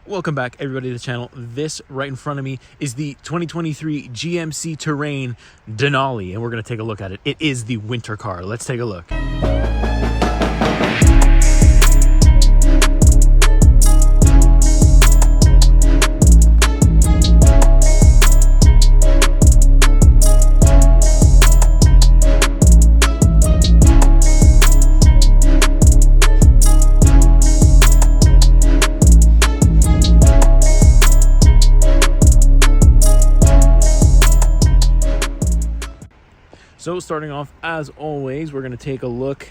Welcome back, everybody, to the channel. This right in front of me is the 2023 GMC Terrian Denali, and we're going to take a look at it. It is the winter car. Let's take a look. So starting off, as always, we're going to take a look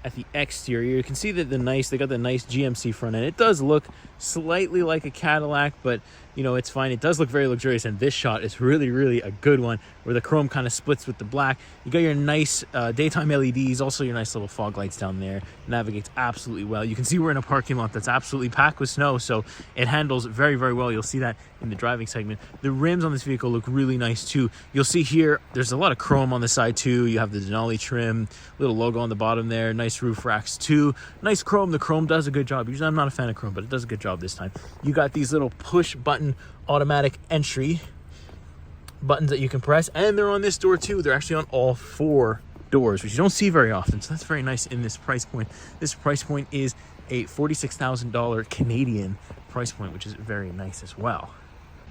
at the exterior. You can see that they got the nice GMC front end. It does look slightly like a Cadillac, but you know, it's fine. It does look very luxurious, and this shot is really a good one, where the chrome kind of splits with the black. You got your nice daytime LEDs, also your nice little fog lights down there. Navigates absolutely well. You can see we're in a parking lot that's absolutely packed with snow, so it handles very well. You'll see that in the driving segment. The rims on this vehicle look really nice too. You'll see here there's a lot of chrome on the side too. You have the Denali trim, little logo on the bottom there, nice roof racks too, nice chrome. The chrome does a good job. Usually I'm not a fan of chrome, but it does a good job this time. You got these little push button automatic entry buttons that you can press, and they're on this door too. They're actually on all four doors, which you don't see very often, so that's very nice in this price point. This price point is a $46,000 Canadian price point, which is very nice as well.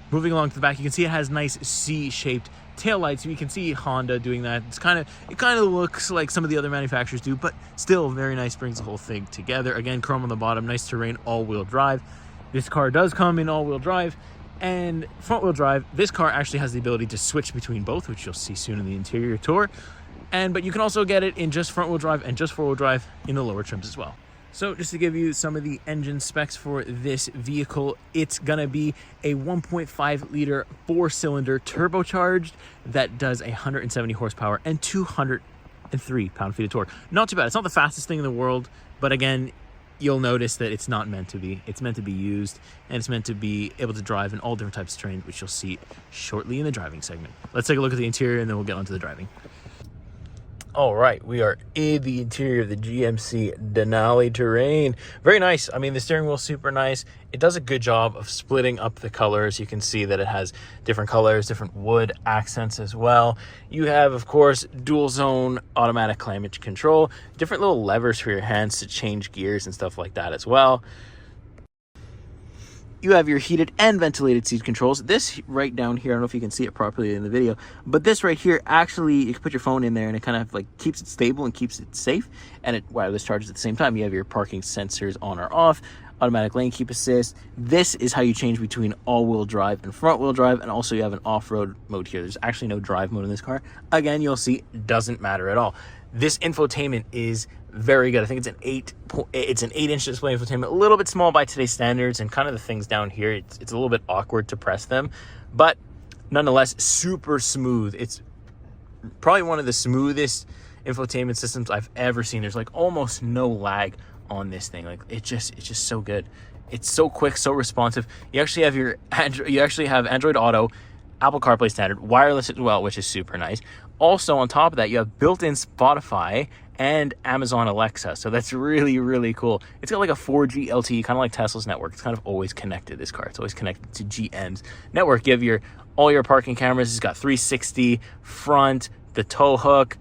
Moving along to the back, you can see it has nice C-shaped taillights. You can see Honda doing that. It kind of looks like some of the other manufacturers do, but still very nice. Brings the whole thing together. Again, chrome on the bottom, nice terrain, all-wheel drive. This car does come in all-wheel drive and front-wheel drive. This car actually has the ability to switch between both, which you'll see soon in the interior tour. But you can also get it in just front-wheel drive and just four-wheel drive in the lower trims as well. So just to give you some of the engine specs for this vehicle, it's gonna be a 1.5 liter 4-cylinder turbocharged that does 170 horsepower and 203 pound-feet of torque. Not too bad. It's not the fastest thing in the world, but again, you'll notice that it's not meant to be. It's meant to be used, and it's meant to be able to drive in all different types of terrain, which you'll see shortly in the driving segment. Let's take a look at the interior, and then we'll get onto the driving. All right, we are in the interior of the GMC Denali Terrian. Very nice. I mean, the steering wheel's super nice. It does a good job of splitting up the colors. You can see that it has different colors, different wood accents as well. You have, of course, dual zone automatic climate control, different little levers for your hands to change gears and stuff like that as well. You have your heated and ventilated seat controls. This right down here, I don't know if you can see it properly in the video, but this right here, actually, you can put your phone in there and it kind of like keeps it stable and keeps it safe, and it wireless charges at the same time. You have your parking sensors on or off, automatic lane keep assist. This is how you change between all-wheel drive and front-wheel drive, and also you have an off-road mode here. There's actually no drive mode in this car. Again, you'll see, doesn't matter at all. This infotainment is very good. I think it's an 8-inch display infotainment, a little bit small by today's standards, and kind of the things down here, it's a little bit awkward to press them, but nonetheless super smooth. It's probably one of the smoothest infotainment systems I've ever seen. There's like almost no lag on this thing. Like it's just so good. It's so quick, so responsive. You actually have Android Auto, Apple CarPlay standard, wireless as well, which is super nice. Also, on top of that, you have built-in Spotify and Amazon Alexa, so that's really cool. It's got like a 4G LTE, kind of like Tesla's network. It's kind of always connected, this car. It's always connected to GM's network. You have all your parking cameras. It's got 360 front, the tow hook.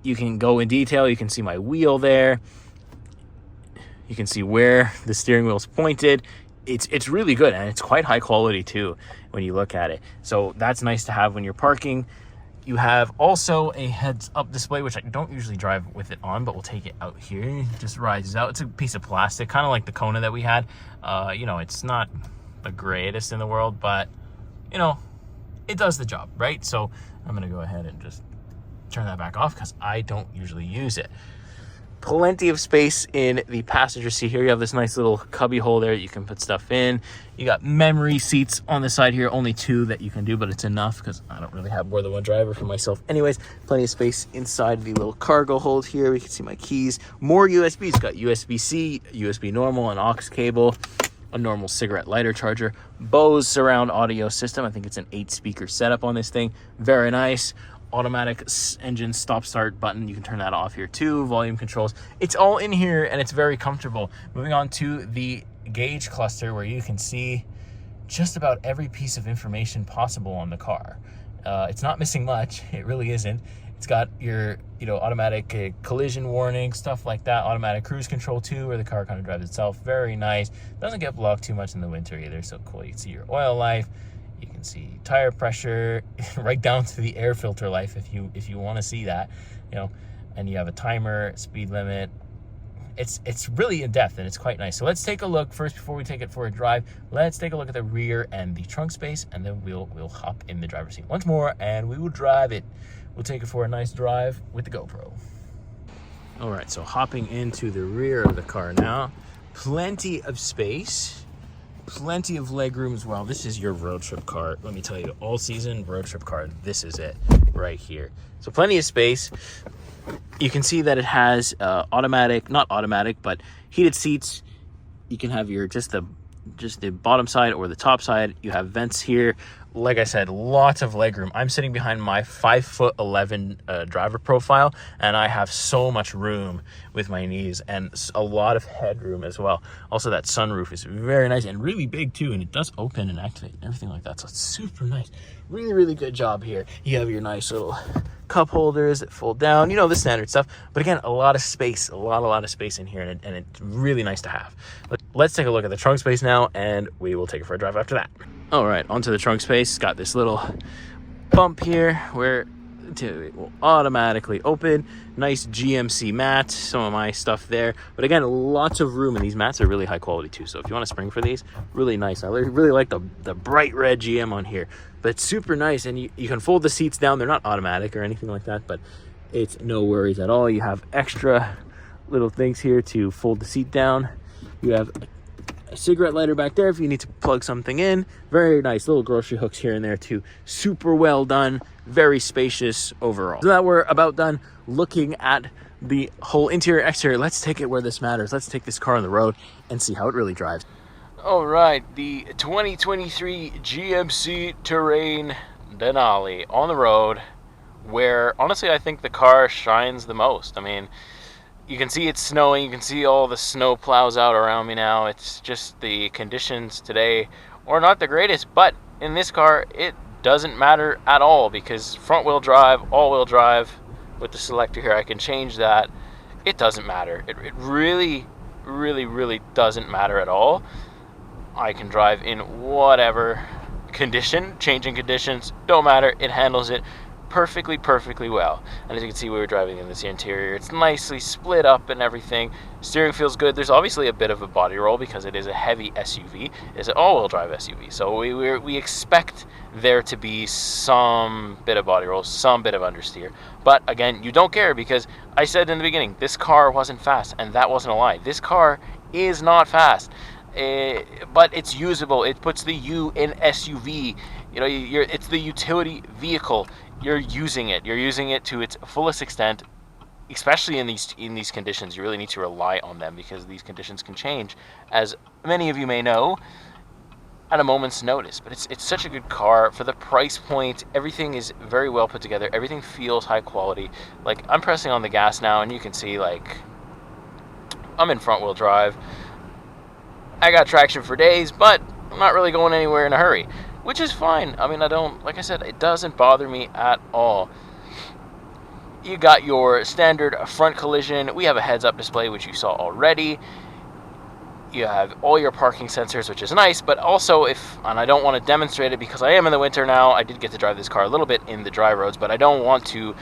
You can go in detail. You can see my wheel there. You can see where the steering wheel is pointed. It's really good, and it's quite high quality too when you look at it. So that's nice to have when you're parking. You have also a heads-up display, which I don't usually drive with it on, but we'll take it out here. It just rises out. It's a piece of plastic, kind of like the Kona that we had. You know, it's not the greatest in the world, but, you know, it does the job, right? So I'm going to go ahead and just turn that back off because I don't usually use it. Plenty of space in the passenger seat here. You have this nice little cubby hole there you can put stuff in. You got memory seats on the side here, only 2 that you can do, but it's enough because I don't really have more than one driver for myself anyways. Plenty of space inside the little cargo hold here. We can see my keys. More USBs. Got USB-C, USB normal, an aux cable, a normal cigarette lighter charger, Bose surround audio system. I think it's an 8-speaker setup on this thing. Very nice. Automatic engine stop start button, you can turn that off here too. Volume controls, it's all in here and it's very comfortable. Moving on to the gauge cluster where you can see just about every piece of information possible on the car. It's not missing much. It really isn't. It's got your, automatic collision warning, stuff like that. Automatic cruise control too, where the car kind of drives itself. Very nice. Doesn't get blocked too much in the winter either. So cool. You can see your oil life. You can see tire pressure, right down to the air filter life if you want to see that. And you have a timer, speed limit. It's really in depth, and it's quite nice. So let's take a look first before we take it for a drive. Let's take a look at the rear and the trunk space, and then we'll hop in the driver's seat once more, and we will drive it. We'll take it for a nice drive with the GoPro. All right, so hopping into the rear of the car now. Plenty of space, plenty of leg room as well. This is your road trip car. Let me tell you, all season road trip car, this is it right here. So plenty of space. You can see that it has not automatic, but heated seats. You can have your just the bottom side or the top side. You have vents here. Like I said, lots of legroom. I'm sitting behind my 5'11" driver profile, and I have so much room with my knees and a lot of headroom as well. Also, that sunroof is very nice and really big too, and it does open and activate and everything like that. So it's super nice. Really, really good job here. You have your nice little cup holders that fold down, the standard stuff. But again, a lot of space, a lot of space in here, and it's really nice to have. Let's take a look at the trunk space now, and we will take it for a drive after that. All right, onto the trunk space. It's got this little bump here where it will automatically open. Nice GMC mat, some of my stuff there. But again, lots of room, and these mats are really high quality too. So if you want to spring for these, really nice. I really like the bright red GM on here, but it's super nice. And you can fold the seats down. They're not automatic or anything like that, but it's no worries at all. You have extra little things here to fold the seat down. You have a cigarette lighter back there if you need to plug something in. Very nice little grocery hooks here and there too. Super well done, very spacious overall. So that we're about done looking at the whole interior exterior. Let's take it where this matters. Let's take this car on the road and see how it really drives. All right, the 2023 GMC Terrian Denali on the road, where honestly I think the car shines the most. I mean, you can see it's snowing. You can see all the snow plows out around me now. It's just the conditions today are not the greatest, but in this car, it doesn't matter at all because front wheel drive, all wheel drive with the selector here, I can change that. It doesn't matter. It really, really, really doesn't matter at all. I can drive in whatever condition, changing conditions, don't matter. It handles it perfectly well. And as you can see, we were driving in this interior. It's nicely split up and everything. Steering feels good. There's obviously a bit of a body roll because it is a heavy SUV. It's an all-wheel drive SUV. So we expect there to be some bit of body roll, some bit of understeer. But again, you don't care because I said in the beginning, this car wasn't fast, and that wasn't a lie. This car is not fast. But it's usable. It puts the U in SUV. It's the utility vehicle. You're using it. You're using it to its fullest extent, especially in these conditions. You really need to rely on them because these conditions can change, as many of you may know, at a moment's notice. But it's such a good car for the price point. Everything is very well put together. Everything feels high quality. Like, I'm pressing on the gas now, and you can see, like, I'm in front wheel drive. I got traction for days, but I'm not really going anywhere in a hurry, which is fine. I mean, like I said, it doesn't bother me at all. You got your standard front collision. We have a heads-up display, which you saw already. You have all your parking sensors, which is nice, but also and I don't want to demonstrate it because I am in the winter now. I did get to drive this car a little bit in the dry roads, but I don't want to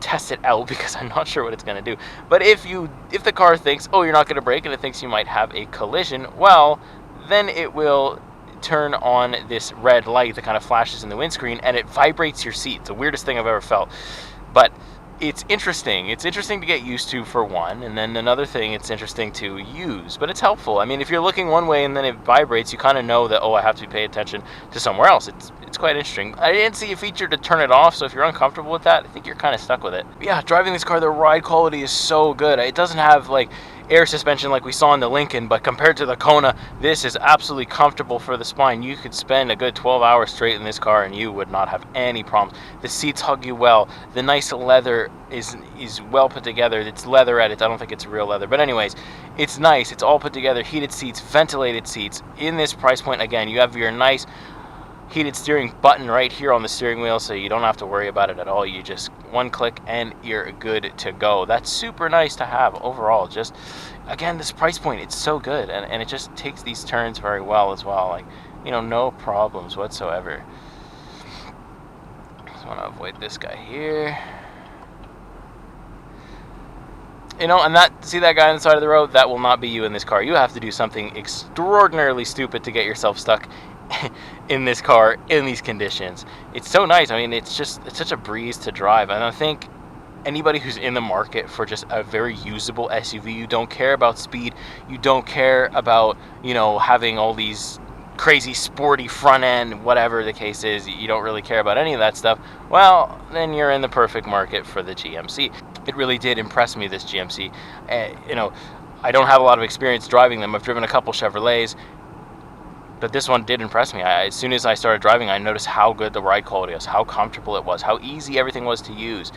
test it out because I'm not sure what it's going to do. But if the car thinks, oh, you're not going to brake, and it thinks you might have a collision, well, then it will turn on this red light that kind of flashes in the windscreen, and it vibrates your seat. It's the weirdest thing I've ever felt. But it's interesting. It's interesting to get used to, for one, and then another thing, it's interesting to use, but it's helpful. I mean, if you're looking one way and then it vibrates, you kind of know that, oh, I have to pay attention to somewhere else. It's quite interesting. I didn't see a feature to turn it off, so if you're uncomfortable with that, I think you're kind of stuck with it. But yeah, driving this car, the ride quality is so good. It doesn't have, like, air suspension like we saw in the Lincoln, but compared to the Kona, this is absolutely comfortable for the spine. You could spend a good 12 hours straight in this car and you would not have any problems. The seats hug you well. The nice leather is well put together. It's leatherette. I don't think it's real leather, but anyways, it's nice. It's all put together. Heated seats, ventilated seats. In this price point, again, you have your nice heated steering button right here on the steering wheel, so you don't have to worry about it at all. You just one click and you're good to go. That's super nice to have overall. Just again, this price point, it's so good, and it just takes these turns very well as well. Like, you know, no problems whatsoever. Just want to avoid this guy here. You know, and see that guy on the side of the road? That will not be you in this car. You have to do something extraordinarily stupid to get yourself stuck in this car in these conditions. It's so nice. I mean, it's such a breeze to drive, and I think anybody who's in the market for just a very usable SUV, you don't care about speed, you don't care about, you know, having all these crazy sporty front end, whatever the case is, you don't really care about any of that stuff, well, then you're in the perfect market for the GMC. It really did impress me, this GMC. You know, I don't have a lot of experience driving them. I've driven a couple Chevrolets, but this one did impress me. As soon as I started driving, I noticed how good the ride quality was, how comfortable it was, how easy everything was to use.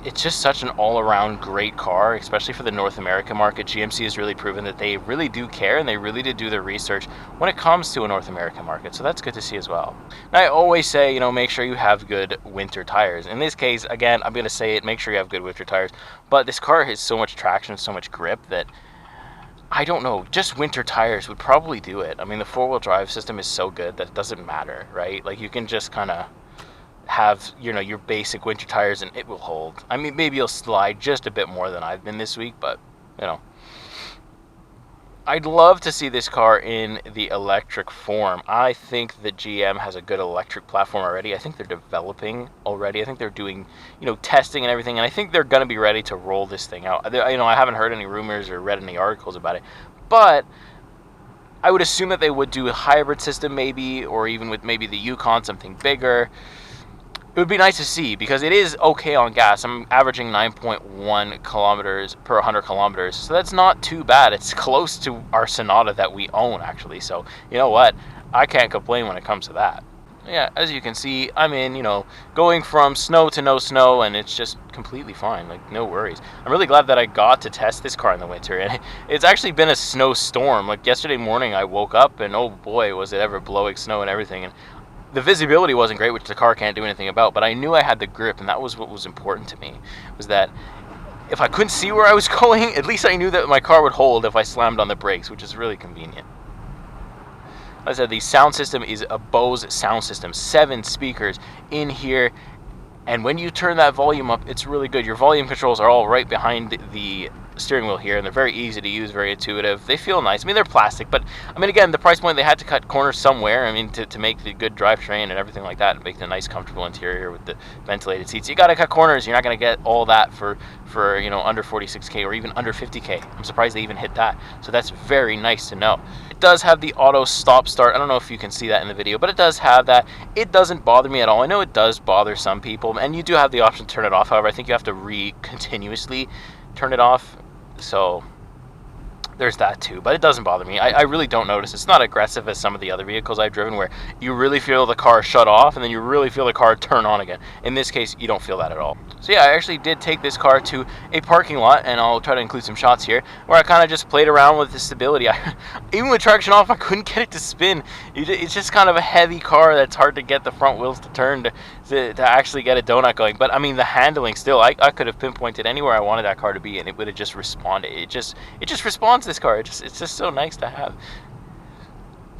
It's just such an all-around great car, especially for the North American market. GMC has really proven that they really do care, and they really did do their research when it comes to a North American market, so that's good to see as well. Now, I always say, you know, make sure you have good winter tires. In this case, again, I'm going to say it, make sure you have good winter tires, but this car has so much traction, so much grip that I don't know, just winter tires would probably do it. I mean, the four-wheel drive system is so good that it doesn't matter, right? Like, you can just kind of have, you know, your basic winter tires and it will hold. I mean, maybe you'll slide just a bit more than I've been this week, but, you know. I'd love to see this car in the electric form. I think that GM has a good electric platform already. I think they're developing already. I think they're doing, you know, testing and everything, and I think they're going to be ready to roll this thing out. You know, I haven't heard any rumors or read any articles about it, but I would assume that they would do a hybrid system maybe, or even with maybe the Yukon, something bigger. It would be nice to see, because it is okay on gas. I'm averaging 9.1 kilometers per 100 kilometers, so that's not too bad. It's close to our Sonata that we own, actually. So, you know what? I can't complain when it comes to that. Yeah, as you can see, I'm in, you know, going from snow to no snow, and it's just completely fine, like, no worries. I'm really glad that I got to test this car in the winter, and it's actually been a snowstorm. Like, yesterday morning, I woke up, and oh boy, was it ever blowing snow and everything, and the visibility wasn't great, which the car can't do anything about, but I knew I had the grip, and that was what was important to me, was that if I couldn't see where I was going, at least I knew that my car would hold if I slammed on the brakes, which is really convenient. Like I said, the sound system is a Bose sound system, 7 speakers in here, and when you turn that volume up, it's really good. Your volume controls are all right behind the steering wheel here, and they're very easy to use, very intuitive. They feel nice. I mean, they're plastic, but I mean, again, the price point, they had to cut corners somewhere. I mean, to make the good drivetrain and everything like that, and make the nice, comfortable interior with the ventilated seats, you got to cut corners. You're not going to get all that for you know, under 46K or even under 50K. I'm surprised they even hit that. So that's very nice to know. It does have the auto stop start. I don't know if you can see that in the video, but it does have that. It doesn't bother me at all. I know it does bother some people, and you do have the option to turn it off. However, I think you have to continuously turn it off. So there's that too, but it doesn't bother me. I really don't notice. It's not aggressive as some of the other vehicles I've driven, where you really feel the car shut off and then you really feel the car turn on again. In this case, you don't feel that at all. So yeah, I actually did take this car to a parking lot, and I'll try to include some shots here, where I kind of just played around with the stability. Even with traction off, I couldn't get it to spin. It's just kind of a heavy car that's hard to get the front wheels to turn to actually get a donut going. But I mean, the handling still, I could have pinpointed anywhere I wanted that car to be, and it would have just responded. It just responds, this car. It's just so nice to have.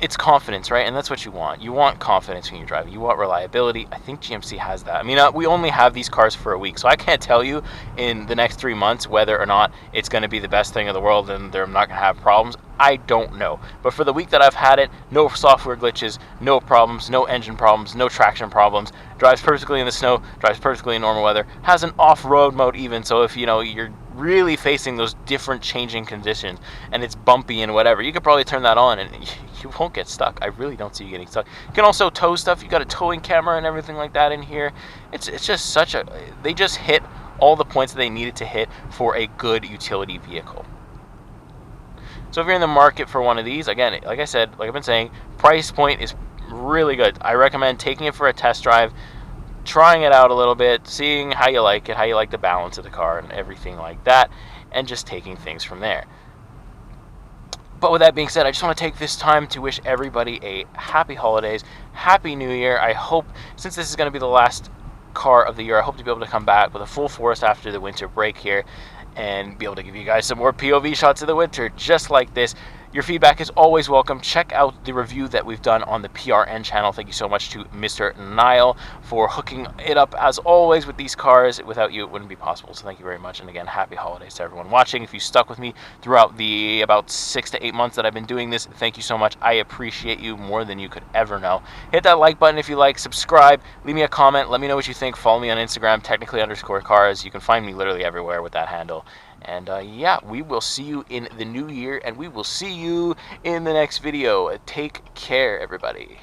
It's confidence, right? And that's what you want. You want confidence when you're driving. You want reliability. I think GMC has that. I mean, we only have these cars for a week, so I can't tell you in the next 3 months whether or not it's going to be the best thing in the world and they're not going to have problems. I don't know. But for the week that I've had it, no software glitches, no problems, no engine problems, no traction problems. Drives perfectly in the snow, drives perfectly in normal weather, has an off-road mode even, so if, you know, you're really facing those different changing conditions and it's bumpy and whatever, you could probably turn that on and you won't get stuck. I really don't see you getting stuck. You can also tow stuff. You got a towing camera and everything like that in here. It's just such a, they just hit all the points that they needed to hit for a good utility vehicle. So if you're in the market for one of these, again, like I said, like I've been saying, price point is really good. I recommend taking it for a test drive, trying it out a little bit, seeing how you like it, how you like the balance of the car and everything like that, and just taking things from there. But with that being said, I just want to take this time to wish everybody a happy holidays, happy new year. I hope, since this is going to be the last car of the year, I hope to be able to come back with a full force after the winter break here and be able to give you guys some more POV shots of the winter just like this. Your feedback is always welcome. Check out the review that we've done on the PRN channel. Thank you so much to Mr. Niall for hooking it up as always with these cars. Without you, it wouldn't be possible. So thank you very much. And again, happy holidays to everyone watching. If you stuck with me throughout the about 6 to 8 months that I've been doing this, thank you so much. I appreciate you more than you could ever know. Hit that like button if you like, subscribe, leave me a comment, let me know what you think. Follow me on Instagram, technically_cars. You can find me literally everywhere with that handle. And yeah, we will see you in the new year, and we will see you in the next video. Take care, everybody.